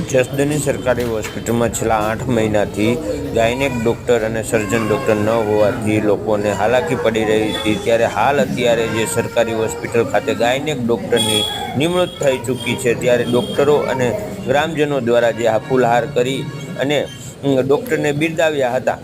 જસદણની સરકારી હોસ્પિટલમાં છેલ્લા 8 મહિનાથી ગાયનેક ડૉક્ટર અને સર્જન ડૉક્ટર ન હોવાથી લોકોને હાલાકી પડી રહી હતી, ત્યારે અત્યારે જે સરકારી હોસ્પિટલ ખાતે ગાયનેક ડૉક્ટરની નિમણૂક થઈ ચૂકી છે, ત્યારે ડૉક્ટરો અને ગ્રામજનો દ્વારા જે ફૂલહાર કરી અને ડૉક્ટરને બિરદાવ્યા હતા।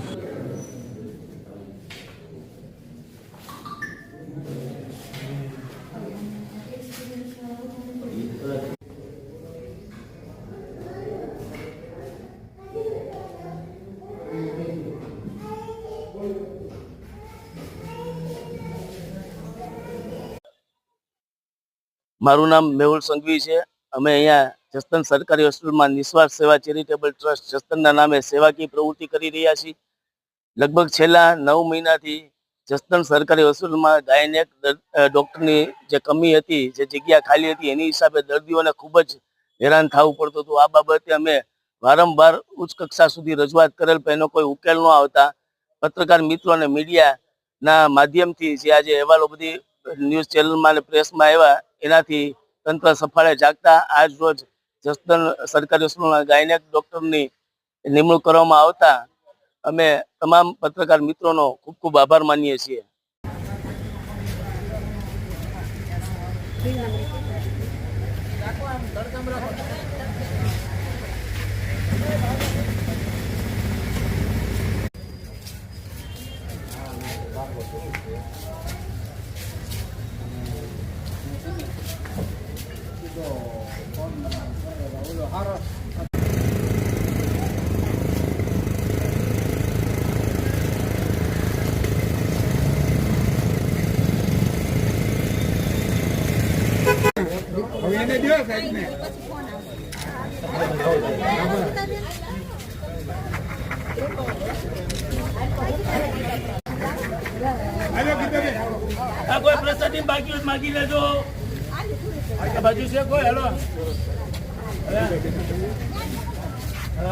મારું નામ મેહુલ સંઘવી છે। અમે અહીંયા જસદણ સરકારી હોસ્પિટલમાં નિસ્વાર્થ સેવા ચેરિટેબલ ટ્રસ્ટ જસદણના નામે સેવાકીય પ્રવૃત્તિ કરી રહ્યા છીએ। લગભગ છેલ્લા 9 મહિનાથી જસદણ સરકારી હોસ્પિટલમાં ગાયનેક ડૉક્ટરની જે કમી હતી, જે જગ્યા ખાલી હતી, એની હિસાબે દર્દીઓને ખૂબ જ હેરાન થવું પડતું હતું। આ બાબતે અમે વારંવાર ઉચ્ચ કક્ષા સુધી રજૂઆત કરેલ, પણ એનો કોઈ ઉકેલ ન આવતા પત્રકાર મિત્રો અને મીડિયાના માધ્યમથી જે આજે અહેવાલો બધી ન્યૂઝ ચેનલમાં અને પ્રેસમાં આવ્યા, એનાથી તંત્ર સફાળે જાગતા આજ રોજ જસદણ સરકારી હોસ્પિટલમાં ગાયનેક ડૉક્ટરની નિમણૂક કરવામાં આવતા અમે તમામ પત્રકાર મિત્રોનો ખૂબ ખૂબ આભાર માનીએ છીએ। કોઈ પ્રસાદી બાકી માગી લેજો, બાજુ છે કોઈ? હેલો।